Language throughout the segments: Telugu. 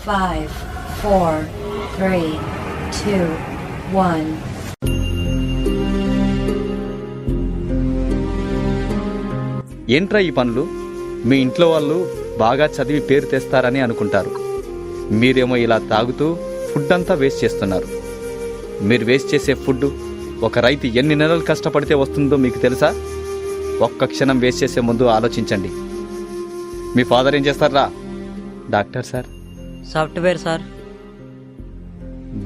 5, 4, 3, 2, 1. ఏంట్రా ఈ పనులు? మీ ఇంట్లో వాళ్ళు బాగా చదివి పేరు తెస్తారని అనుకుంటారు. మీరేమో ఇలా తాగుతూ ఫుడ్ అంతా వేస్ట్ చేస్తున్నారు. మీరు వేస్ట్ చేసే ఫుడ్ ఒక రైతు ఎన్ని నెలలు కష్టపడితే వస్తుందో మీకు తెలుసా? ఒక్క క్షణం వేస్ట్ చేసే ముందు ఆలోచించండి. మీ ఫాదర్ ఏం చేస్తారా? Doctor sir. Software sir.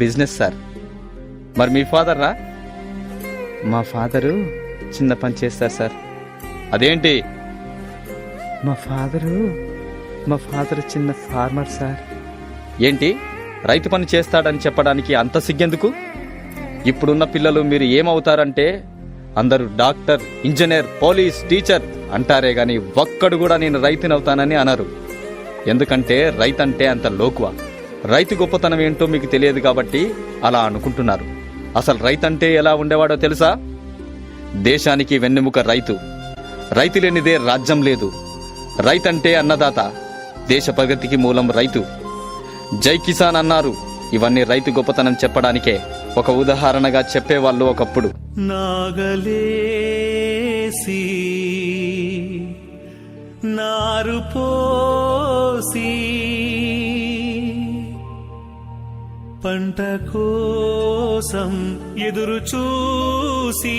Business sir. మరి మీ ఫాదర్ రా? మా ఫాదరు చిన్న పని చేస్తారు సార్. అదేంటి? మా ఫాదరు చిన్న ఫార్మర్ సార్. ఏంటి రైతు పని చేస్తాడని చెప్పడానికి అంత సిగ్గెందుకు? ఇప్పుడున్న పిల్లలు మీరు ఏమవుతారంటే అందరూ డాక్టర్, ఇంజనీర్, పోలీస్, టీచర్ అంటారే గాని ఒక్కడు కూడా నేను రైతునవుతానని అనరు. ఎందుకంటే రైతంటే అంత లోకువ. రైతు గొప్పతనం ఏంటో మీకు తెలియదు కాబట్టి అలా అనుకుంటున్నారు. అసలు రైతంటే ఎలా ఉండేవాడో తెలుసా? దేశానికి వెన్నెముక రైతు. రైతు లేనిదే రాజ్యం లేదు. రైతంటే అన్నదాత. దేశ ప్రగతికి మూలం రైతు. జై కిసాన్ అన్నారు. ఇవన్నీ రైతు గొప్పతనం చెప్పడానికే. ఒక ఉదాహరణగా చెప్పేవాళ్ళు ఒకప్పుడు. నాగలేసి నారు పోసి పంట కోసం ఎదురు చూసి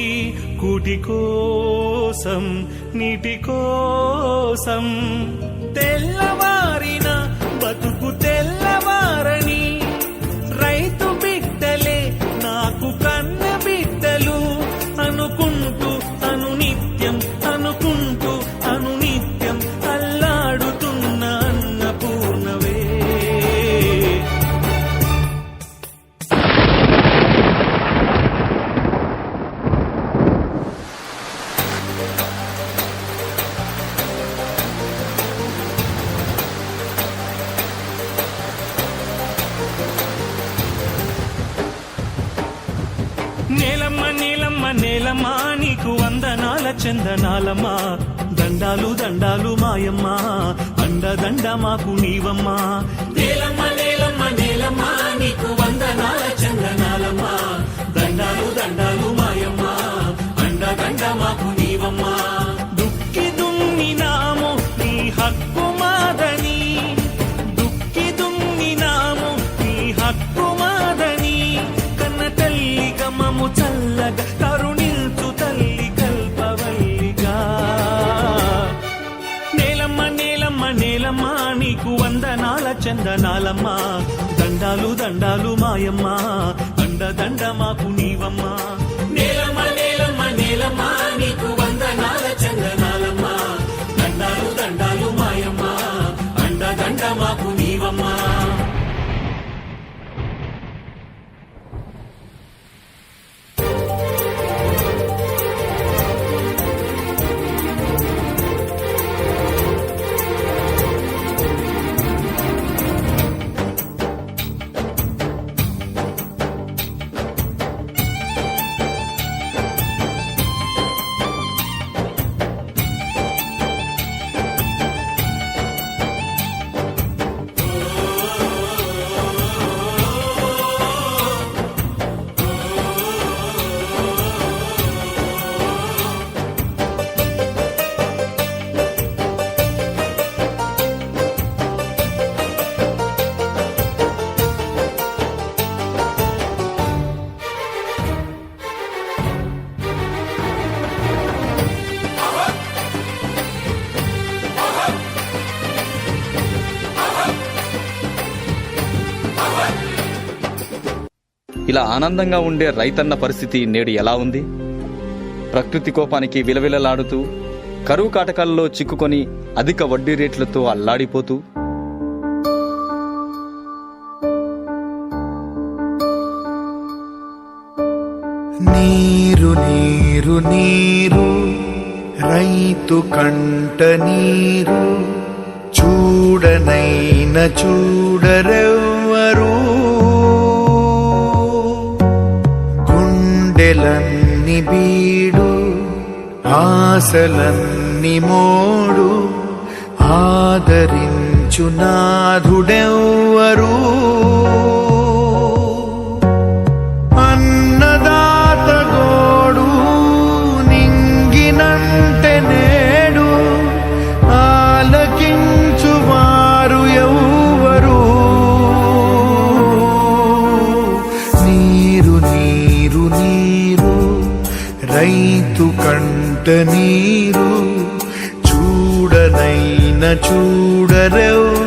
కూటి కోసం నీటి కోసం తెల్లవారిన బతుకు తెల్లవారని రైతు బిడ్డలే నాకు కన్న బిడ్డలు అనుకుంటూ అనునిత్యం అల్లాడుతున్న అన్నపూర్ణవే. నేలమ్మ నేలమ్మ నేలమ్మ నీకు వందనాల చందనాలమ్మ. దండాలు దండాలు మాయమ్మ అండదండ మాకు నీవమ్మ. నేలమ్మ నేలమ్మ నేలమ్మ నీకు వందనాల చందనాలమ్మ. దండాలు దండాలు మాయమ్మ అండదండ మాకు నీవమ్మ. దుక్కి దున్నినాము నీ హక్కు మాదని. దుక్కి దున్నినాము నీ హక్కు మాదని. కన్న తల్లి గమము చల్లగా కరుణిల్చు తల్లి కల్పవల్లిగా. నేలమ్మ నేలమ్మ నేలమ్మ నీకు వందనాల చందనాలమ్మ. దండాలు దండాలు మాయమ్మ అండదండ మాకు నీవమ్మ. నేలమ్మ నేలమ్మ నేలమ్మ నీకు వందనాల చందనాలమ్మ. దండాలు దండాలు మాయమ్మ అండదండ మాకు నీవమ్మ. ఇలా ఆనందంగా ఉండే రైతన్న పరిస్థితి నేడు ఎలా ఉంది? ప్రకృతి కోపానికి విలవిలలాడుతూ, కరువు కాటకాల్లో చిక్కుకొని అధిక వడ్డీ రేట్లతో అల్లాడిపోతూ, నీరు నీరు నీరు రైతు కంట నీరు చూడనైన చూడరెవ్వరు. గుండెలన్ని బీడు ఆశలన్ని మోడు ఆదరించి నాథుడెవ్వరు అన్నదాత గోడు నింగినంటే నేడు ఆలకించువారు ఎవ్వరు నీరు నీరు నీరు రైతు కంట నీరు చూడనైన చూడరెవ్వరు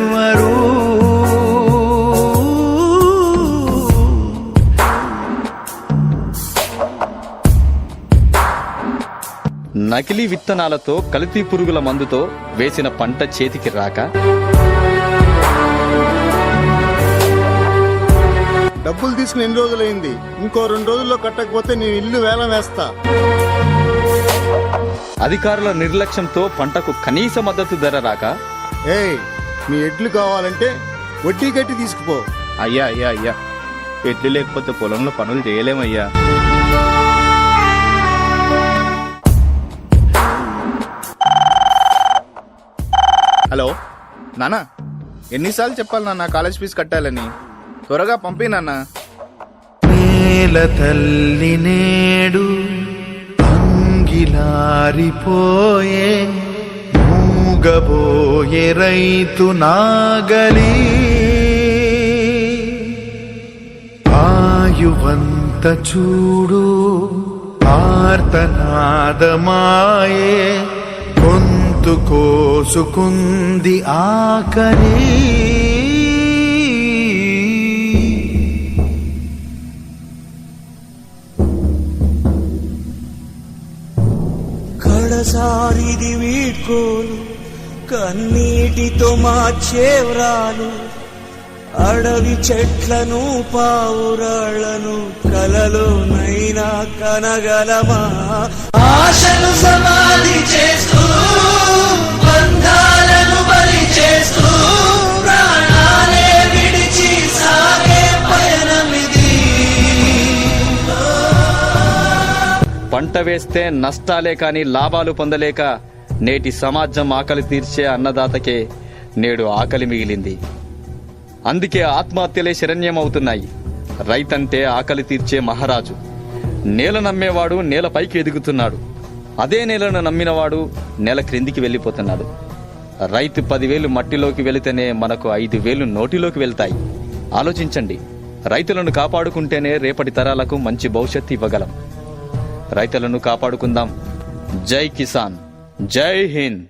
నకిలీ విత్తనాలతో కల్తీ పురుగుల మందుతో వేసిన పంట చేతికి రాక డబ్బులు తీసుకుని ఎన్ని రోజులైంది? ఇంకో 2 రోజుల్లో కట్టకపోతే నేను ఇల్లు వేలం వేస్తా. అధికారుల నిర్లక్ష్యంతో పంటకు కనీస మద్దతు ధర రాక ఏయ్, మీ ఎడ్లు కావాలంటే వడ్డీ కట్టి తీసుకుపో. అయ్యా అయ్యా అయ్యా, ఎడ్లు లేకపోతే పొలంలో పనులు చేయలేమయ్యా. హలో నాన్న, ఎన్నిసార్లు చెప్పాలి నాన్న కాలేజ్ ఫీజు కట్టాలని? త్వరగా పంపి నాన్న. నేల తల్లి నేడు అంగిలారిపోయే మూగబోయే రైతు నాగలి ఆయువంత చూడు ఆర్తనాదమాయే గొంతు కోసుకుంది ఆకలి కడసారిది వీడ్కోలు కన్నీటితో మార్చేవ్రాలు అడవి చెట్లను పావురాళ్లను కలలోనైనా కనగలమా ఆశను సమాధి చేస్తూ బంధాలను బలి చేస్తూ ప్రాణాలే విడిచి సాగే పయనమిది. పంట వేస్తే నష్టాలే కాని లాభాలు పొందలేక నేటి సమాజం ఆకలి తీర్చే అన్నదాతకే నేడు ఆకలి మిగిలింది. అందుకే ఆత్మహత్యలే శరణ్యమవుతున్నాయి. రైతంటే ఆకలి తీర్చే మహారాజు. నేల నమ్మేవాడు నేల పైకి ఎదుగుతున్నాడు. అదే నేలను నమ్మినవాడు నేల క్రిందికి వెళ్ళిపోతున్నాడు. రైతు 10,000 మట్టిలోకి వెళితేనే మనకు 5,000 నోటిలోకి వెళ్తాయి. ఆలోచించండి. రైతులను కాపాడుకుంటేనే రేపటి తరాలకు మంచి భవిష్యత్తు ఇవ్వగలం. రైతులను కాపాడుకుందాం. జై కిసాన్, జై హింద్.